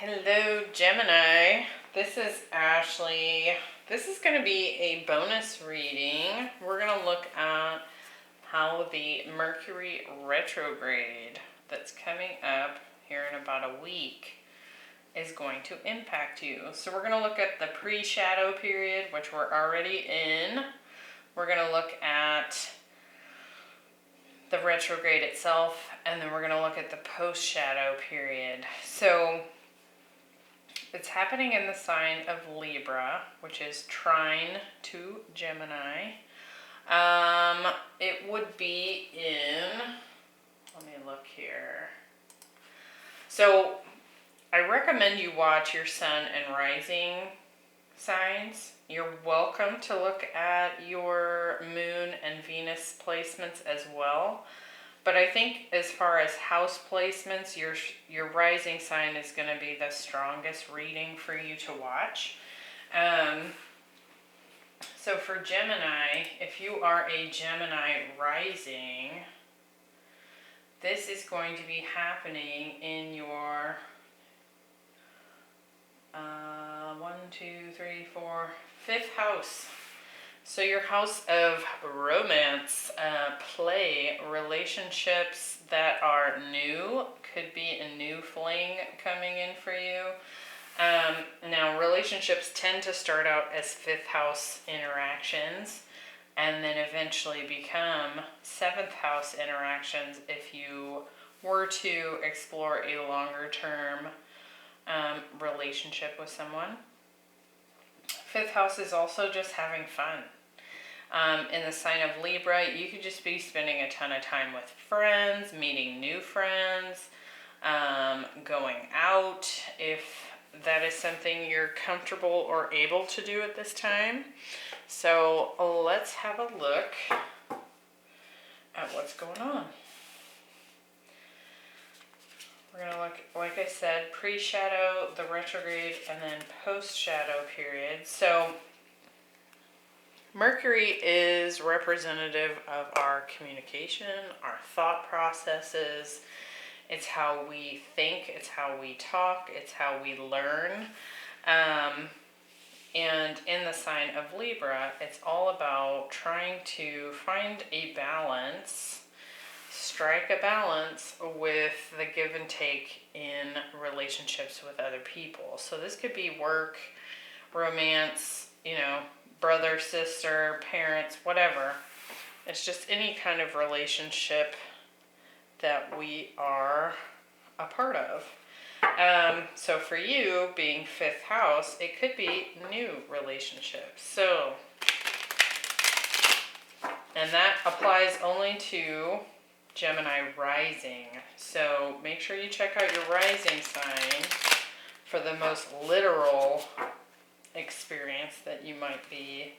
Hello, Gemini. This is Ashley. This is going to be a bonus reading. We're going to look at how the Mercury Retrograde that's coming up here in about a week is going to impact you. So we're going to look at the pre-shadow period, which we're already in. We're going to look at the retrograde itself, and then we're going to look at the post-shadow period. So it's happening in the sign of Libra, which is trine to Gemini. It would be in, let me look here. So I recommend you watch your sun and rising signs. You're welcome to look at your moon and Venus placements as well. But I think as far as house placements, your rising sign is going to be the strongest reading for you to watch. So for Gemini, if you are a Gemini rising, this is going to be happening in your 5th house. So your house of romance, play, relationships that are new, could be a new fling coming in for you. Now relationships tend to start out as 5th house interactions and then eventually become 7th house interactions if you were to explore a longer term relationship with someone. 5th house is also just having fun. In the sign of Libra, you could just be spending a ton of time with friends, meeting new friends, going out, if that is something you're comfortable or able to do at this time. So let's have a look at what's going on. We're going to look, like I said, pre-shadow, the retrograde, and then post-shadow period. So Mercury is representative of our communication, our thought processes. It's how we think, it's how we talk, it's how we learn. And in the sign of Libra, it's all about trying to find a balance, strike a balance with the give and take in relationships with other people. So this could be work, romance, brother, sister, parents, whatever. It's just any kind of relationship that we are a part of. So for you, being 5th house, it could be new relationships. So, and that applies only to Gemini rising. So make sure you check out your rising sign for the most literal experience that you might be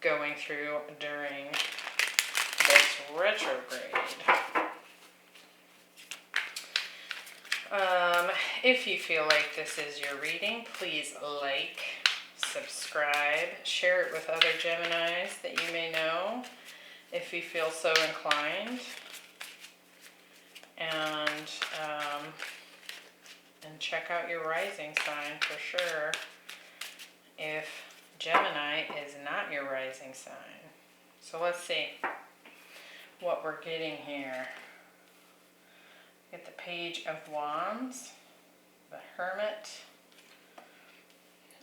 going through during this retrograde. If you feel like this is your reading, please like, subscribe, share it with other Geminis that you may know if you feel so inclined. And check out your rising sign for sure if Gemini is not your rising sign. So let's see what we're getting here. Get the Page of Wands, the Hermit,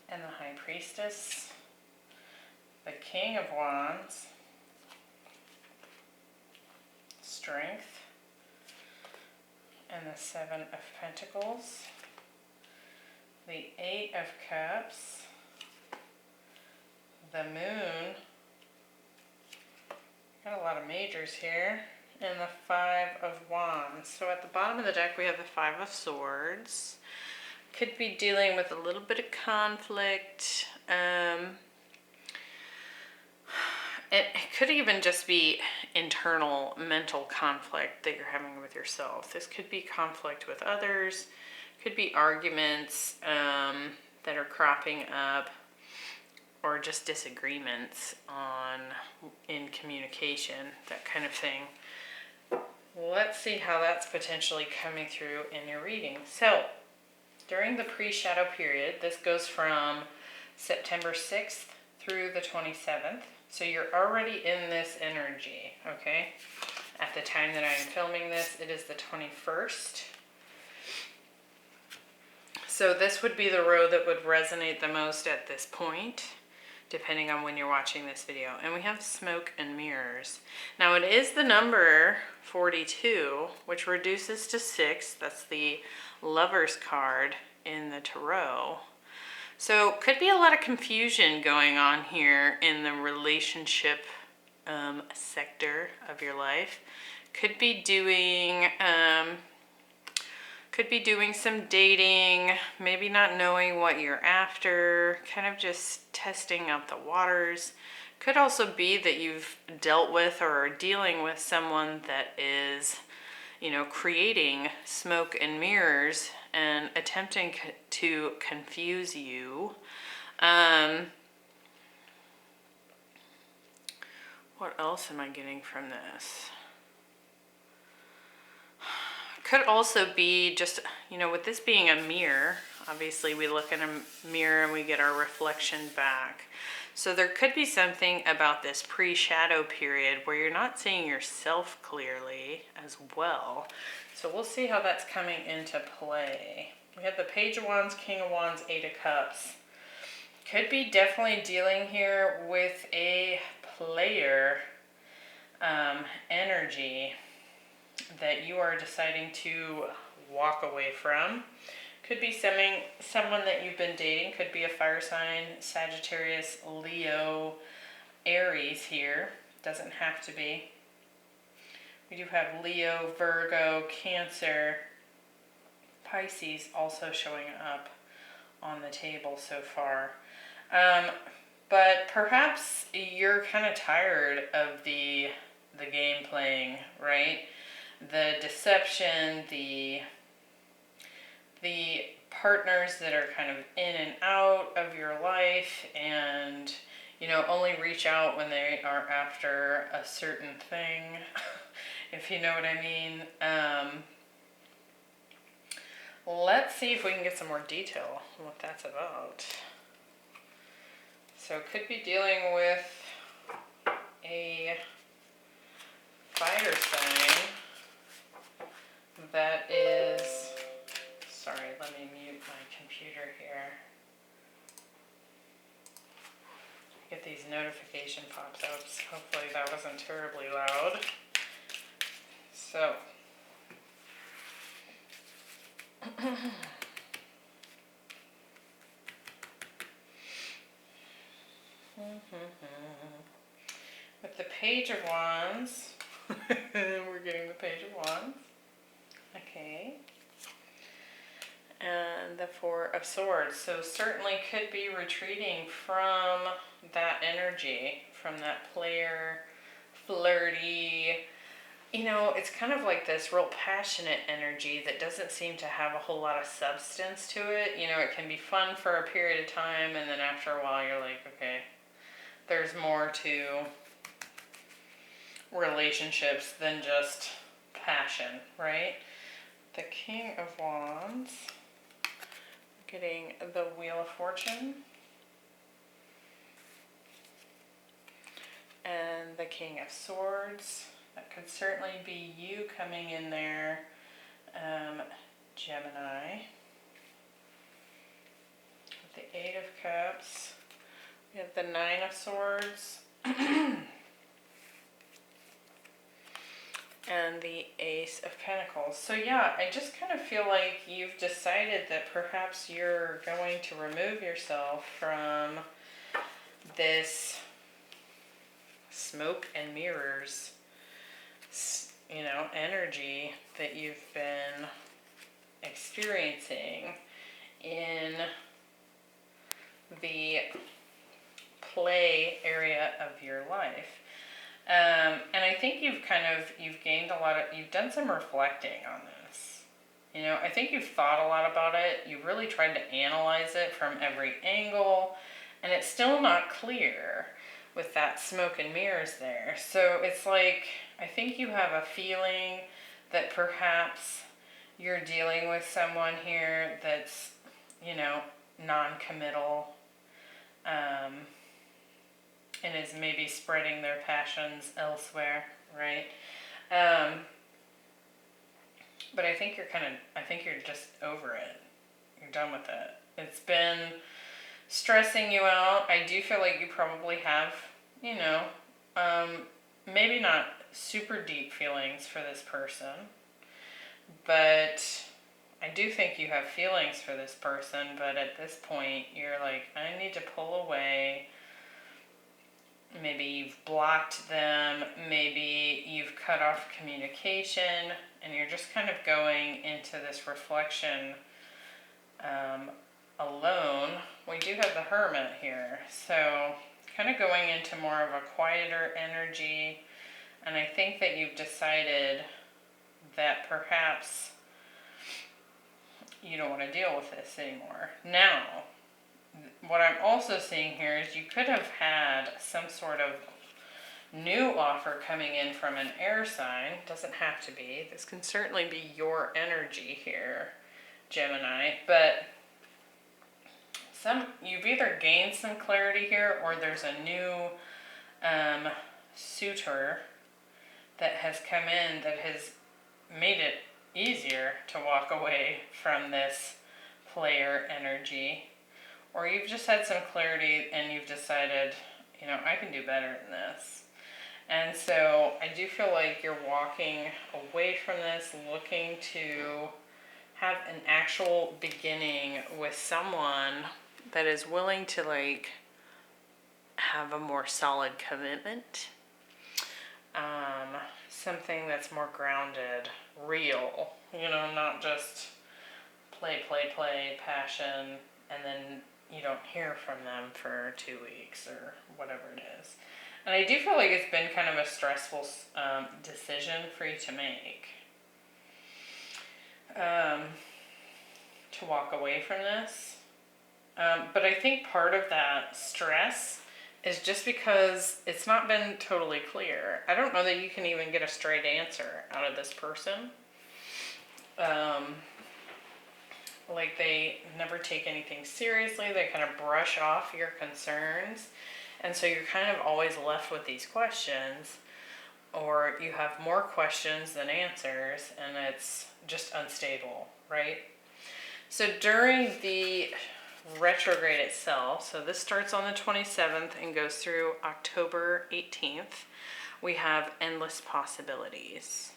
and the High Priestess, the King of Wands, Strength, and the 7 of Pentacles, the 8 of Cups, the Moon, got a lot of majors here, and the 5 of Wands. So at the bottom of the deck we have the 5 of Swords. Could be dealing with a little bit of conflict. It could even just be internal mental conflict that you're having with yourself. This could be conflict with others, could be arguments that are cropping up, or just disagreements in communication, that kind of thing. Let's see how that's potentially coming through in your reading. So during the pre-shadow period, this goes from September 6th through the 27th. So you're already in this energy, okay? At the time that I'm filming this, it is the 21st. So this would be the road that would resonate the most at this point, depending on when you're watching this video. And we have smoke and mirrors. Now it is the number 42, which reduces to 6. That's the Lover's card in the Tarot. So could be a lot of confusion going on here in the relationship sector of your life. Could be doing some dating, maybe not knowing what you're after, kind of just testing out the waters. Could also be that you've dealt with or are dealing with someone that is, you know, creating smoke and mirrors and attempting to confuse you. What else am I getting from this? Could also be just, you know, with this being a mirror, obviously we look in a mirror and we get our reflection back. So there could be something about this pre-shadow period where you're not seeing yourself clearly as well. So we'll see how that's coming into play. We have the Page of Wands, King of Wands, Eight of Cups. Could be definitely dealing here with a player energy that you are deciding to walk away from. Could be someone that you've been dating. Could be a fire sign, Sagittarius, Leo, Aries here. Doesn't have to be. We do have Leo, Virgo, Cancer, Pisces also showing up on the table so far. But perhaps you're kind of tired of the game playing, right? The deception, the partners that are kind of in and out of your life, and you know, only reach out when they are after a certain thing, if you know what I mean. Let's see if we can get some more detail on what that's about. So could be dealing with a fire sign that is, sorry, let me mute my computer here. I get these notification pop-ups. Hopefully that wasn't terribly loud. So, with the Page of Wands, we're getting the Page of Wands. Okay. And the Four of Swords. So certainly could be retreating from that energy, from that player, flirty. You know, it's kind of like this real passionate energy that doesn't seem to have a whole lot of substance to it. You know, it can be fun for a period of time, and then after a while you're like, okay, there's more to relationships than just passion, right? The King of Wands, getting the Wheel of Fortune, and the King of Swords. That could certainly be you coming in there, Gemini. With the Eight of Cups, we have the Nine of Swords, and the Ace of Pentacles. So yeah, I just kind of feel like you've decided that perhaps you're going to remove yourself from this smoke and mirrors, you know, energy that you've been experiencing in the play area of your life. And I think you've gained you've done some reflecting on this. You know, I think you've thought a lot about it. You've really tried to analyze it from every angle, and it's still not clear with that smoke and mirrors there. So it's like, I think you have a feeling that perhaps you're dealing with someone here that's you know, non-committal, and is maybe spreading their passions elsewhere, right? But I think I think you're just over it. You're done with it. It's been stressing you out. I do feel like you probably have, you know, maybe not super deep feelings for this person, but I do think you have feelings for this person, but at this point you're like, I need to pull away. Maybe you've blocked them, maybe you've cut off communication, and you're just kind of going into this reflection alone. We do have the Hermit here, so kind of going into more of a quieter energy, and I think that you've decided that perhaps you don't want to deal with this anymore. Now, what I'm also seeing here is you could have had some sort of new offer coming in from an air sign. Doesn't have to be. This can certainly be your energy here, Gemini, but you've either gained some clarity here, or there's a new suitor that has come in that has made it easier to walk away from this player energy. Or you've just had some clarity and you've decided, you know, I can do better than this. And so I do feel like you're walking away from this, looking to have an actual beginning with someone that is willing to like have a more solid commitment. Something that's more grounded, real, you know, not just play, passion, and then you don't hear from them for 2 weeks or whatever it is. And I do feel like it's been kind of a stressful decision for you to make. To walk away from this. But I think part of that stress is just because it's not been totally clear. I don't know that you can even get a straight answer out of this person. Like they never take anything seriously. They kind of brush off your concerns. And so you're kind of always left with these questions, or you have more questions than answers, and it's just unstable, right? So during the retrograde itself, so this starts on the 27th and goes through October 18th, we have endless possibilities.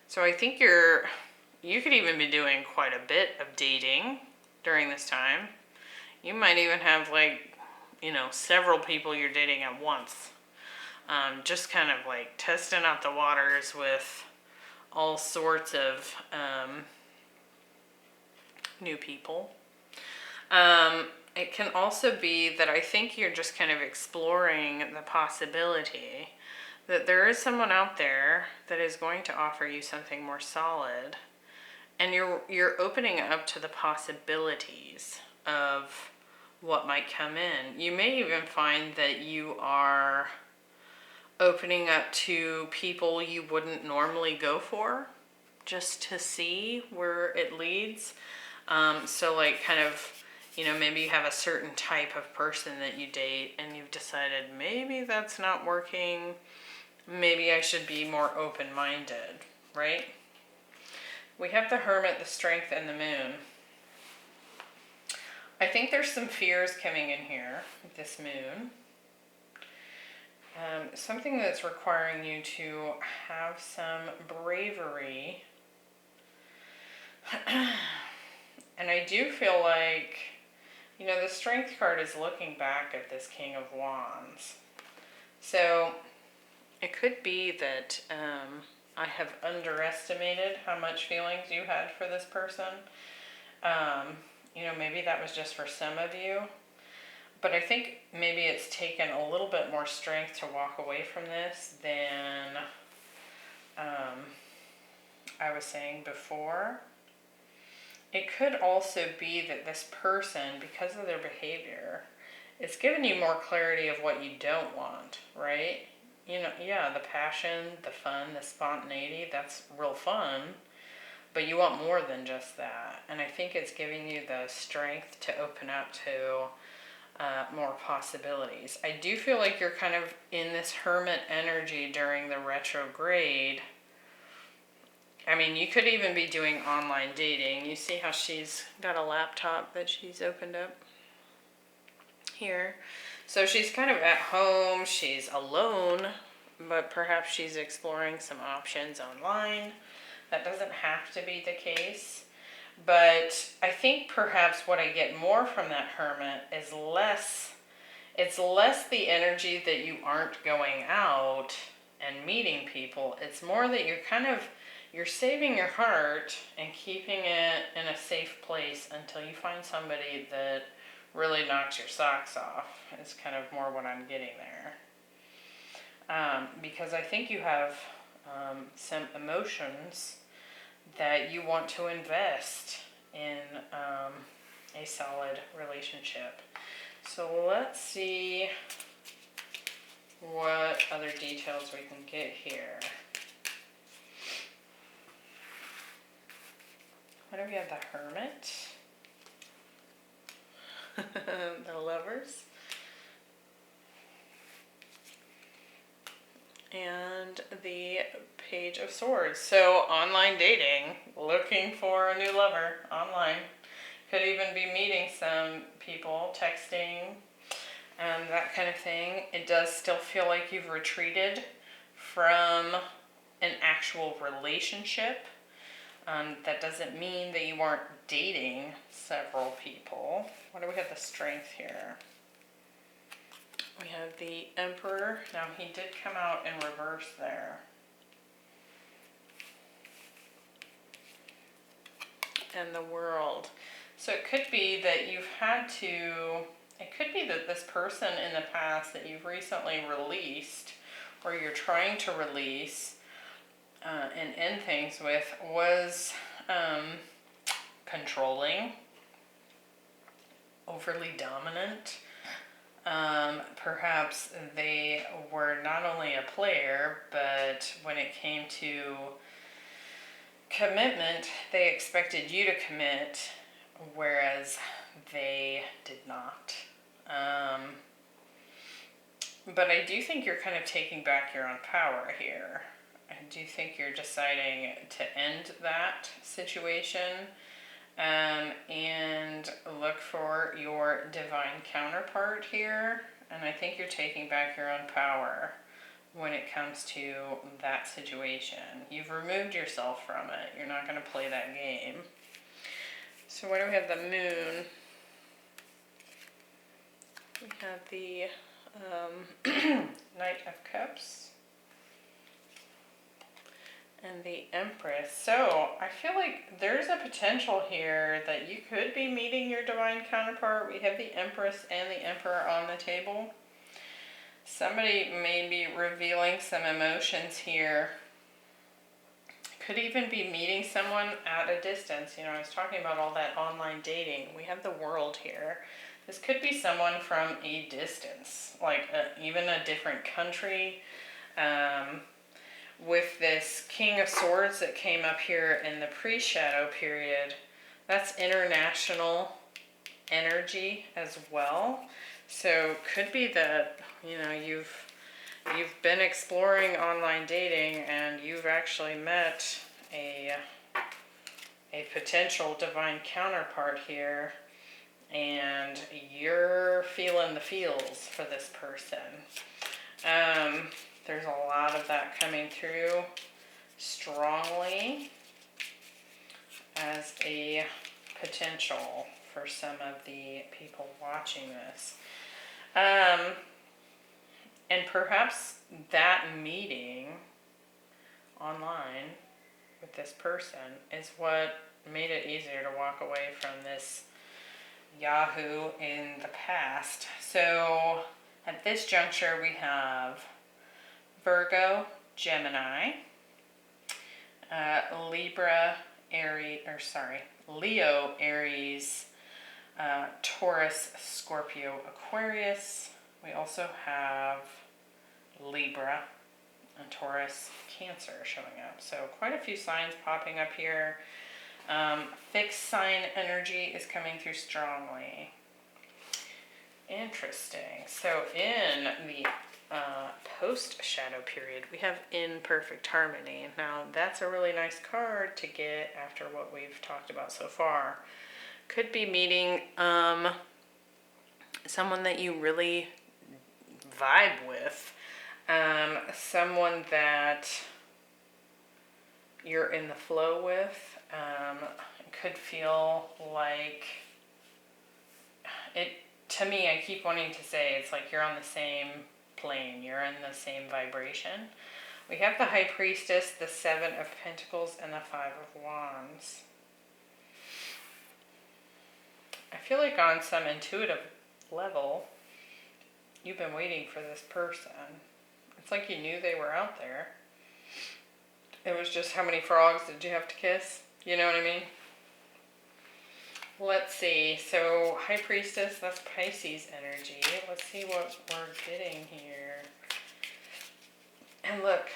So I think you could even be doing quite a bit of dating during this time. You might even have like, you know, several people you're dating at once. Just kind of like testing out the waters with all sorts of new people. It can also be that I think you're just kind of exploring the possibility that there is someone out there that is going to offer you something more solid, and you're opening up to the possibilities of what might come in. You may even find that you are opening up to people you wouldn't normally go for, just to see where it leads. So like kind of, you know, maybe you have a certain type of person that you date and you've decided maybe that's not working. Maybe I should be more open-minded, right? We have the Hermit, the Strength, and the Moon. I think there's some fears coming in here with this Moon. Something that's requiring you to have some bravery. And I do feel like, you know, the Strength card is looking back at this King of Wands. So it could be that I have underestimated how much feelings you had for this person. You know, maybe that was just for some of you. But I think maybe it's taken a little bit more strength to walk away from this than I was saying before. It could also be that this person, because of their behavior, it's given you more clarity of what you don't want, right? You know, yeah, the passion, the fun, the spontaneity, that's real fun. but you want more than just that. And I think it's giving you the strength to open up to more possibilities. I do feel like you're kind of in this hermit energy during the retrograde. I mean, you could even be doing online dating. You see how she's got a laptop that she's opened up here. So she's kind of at home, she's alone, but perhaps she's exploring some options online. That doesn't have to be the case. But I think perhaps what I get more from that hermit is it's less the energy that you aren't going out and meeting people. It's more that you're saving your heart and keeping it in a safe place until you find somebody that really knocks your socks off. Is kind of more what I'm getting there. Because I think you have some emotions that you want to invest in a solid relationship. So let's see what other details we can get here. What do we have? The Hermit. The Lovers. And the Page of Swords. So online dating, looking for a new lover online. Could even be meeting some people, texting, that kind of thing. It does still feel like you've retreated from an actual relationship. That doesn't mean that you aren't dating several people. What do we have? The Strength here. We have the Emperor. Now he did come out in reverse there. And the World. So it could be that it could be that this person in the past that you've recently released, or you're trying to release and end things with, was controlling, overly dominant. Perhaps they were not only a player, but when it came to commitment, they expected you to commit, whereas they did not. But I do think you're kind of taking back your own power here. I do think you're deciding to end that situation and look for your divine counterpart here. And I think you're taking back your own power when it comes to that situation. You've removed yourself from it. You're not going to play that game. So what do we have? The Moon. We have the Knight of Cups. And the Empress. So I feel like there's a potential here that you could be meeting your divine counterpart. We have the Empress and the Emperor on the table. Somebody may be revealing some emotions here. Could even be meeting someone at a distance. You know, I was talking about all that online dating. We have the World here. This could be someone from a distance, like even a different country. With this King of Swords that came up here in the pre-shadow period, that's international energy as well. So could be that, you know, you've been exploring online dating and you've actually met a potential divine counterpart here, and you're feeling the feels for this person. There's a lot of that coming through strongly as a potential for some of the people watching this. And perhaps that meeting online with this person is what made it easier to walk away from this Yahoo in the past. So at this juncture we have Virgo, Gemini, Leo, Aries, Taurus, Scorpio, Aquarius. We also have Libra and Taurus, Cancer showing up. So quite a few signs popping up here. Fixed sign energy is coming through strongly. Interesting. So in the post-shadow period, we have in perfect harmony. Now, that's a really nice card to get after what we've talked about so far. Could be meeting someone that you really vibe with. Someone that you're in the flow with. It could feel like it, to me, I keep wanting to say it's like you're on the same plane, you're in the same vibration. We have the High Priestess, the Seven of Pentacles, and the Five of Wands. I feel like on some intuitive level, you've been waiting for this person. It's like you knew they were out there. It was just how many frogs did you have to kiss? You know what I mean? Let's see. So, High Priestess, that's Pisces energy. Let's see what we're getting here. And look,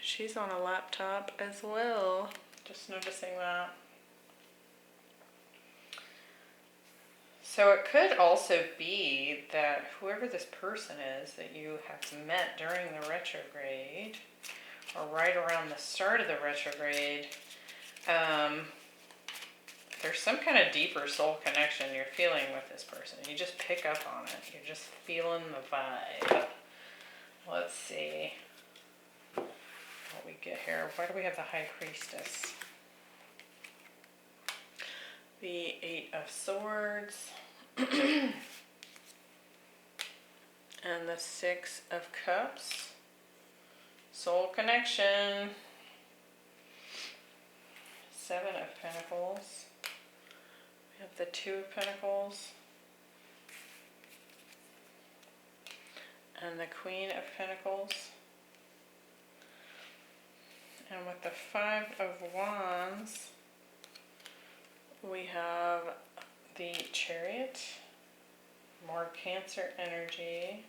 she's on a laptop as well. Just noticing that. So it could also be that whoever this person is that you have met during the retrograde, or right around the start of the retrograde, there's some kind of deeper soul connection you're feeling with this person. You just pick up on it. You're just feeling the vibe. Let's see what we get here. Why do we have the High Priestess? The Eight of Swords. And the Six of Cups. Soul connection. Seven of Pentacles. We have the Two of Pentacles. And the Queen of Pentacles. And with the Five of Wands, we have the Chariot, more Cancer energy,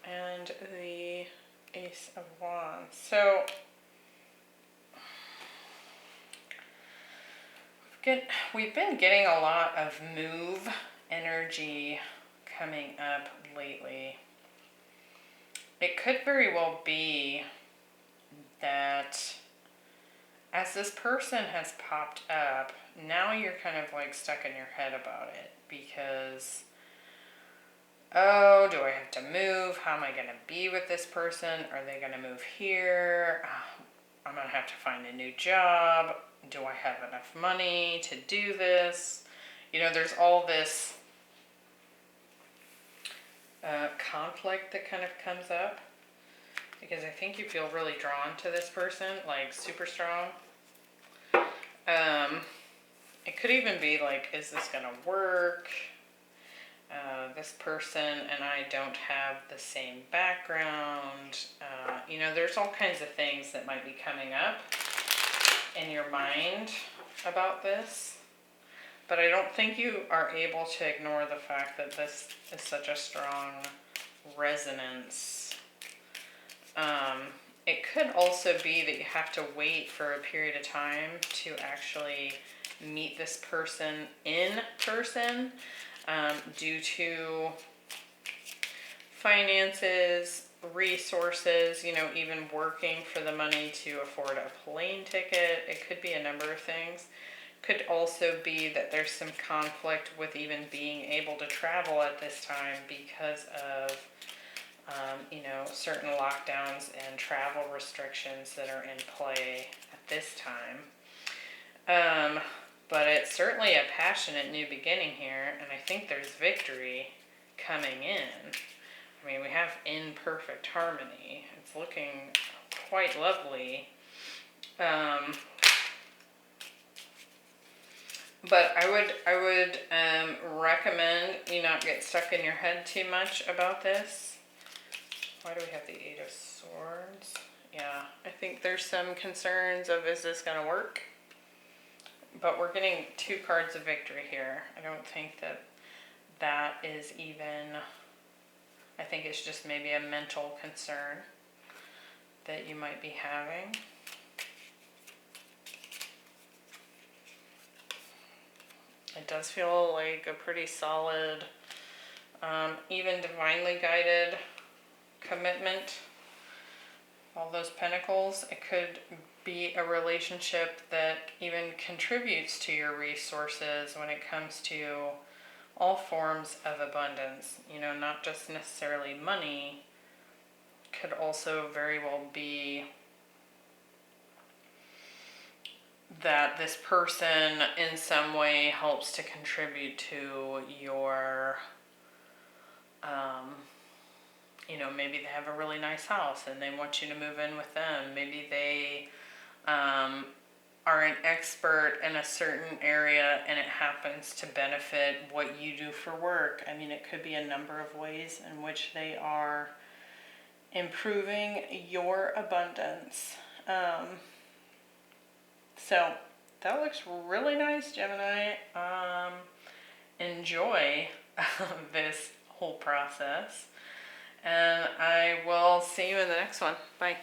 and the Ace of Wands. So we've been getting a lot of move energy coming up lately. It could very well be that as this person has popped up, now you're kind of like stuck in your head about it because, oh, do I have to move? How am I going to be with this person? Are they going to move here? I'm going to have to find a new job. Do I have enough money to do this? You know, there's all this conflict that kind of comes up because I think you feel really drawn to this person, like super strong. It could even be like, is this going to work? This person and I don't have the same background. You know, there's all kinds of things that might be coming up in your mind about this. But I don't think you are able to ignore the fact that this is such a strong resonance. It could also be that you have to wait for a period of time to actually meet this person in person due to finances, resources, you know, even working for the money to afford a plane ticket. It could be a number of things. Could also be that there's some conflict with even being able to travel at this time because of you know, certain lockdowns and travel restrictions that are in play at this time. But it's certainly a passionate new beginning here, and I think there's victory coming in. I mean, we have in perfect harmony. It's looking quite lovely. But I would recommend you not get stuck in your head too much about this. Why do we have the Eight of Swords? Yeah, I think there's some concerns of, is this going to work? But we're getting two cards of victory here. I don't think that is even, I think it's just maybe a mental concern that you might be having. It does feel like a pretty solid, even divinely guided commitment. All those pentacles. It could be a relationship that even contributes to your resources when it comes to all forms of abundance. You know, not just necessarily money. Could also very well be that this person in some way helps to contribute to your, you know, maybe they have a really nice house and they want you to move in with them. Maybe they are an expert in a certain area and it happens to benefit what you do for work. I mean, it could be a number of ways in which they are improving your abundance. So that looks really nice, Gemini. Enjoy this whole process. And I will see you in the next one. Bye.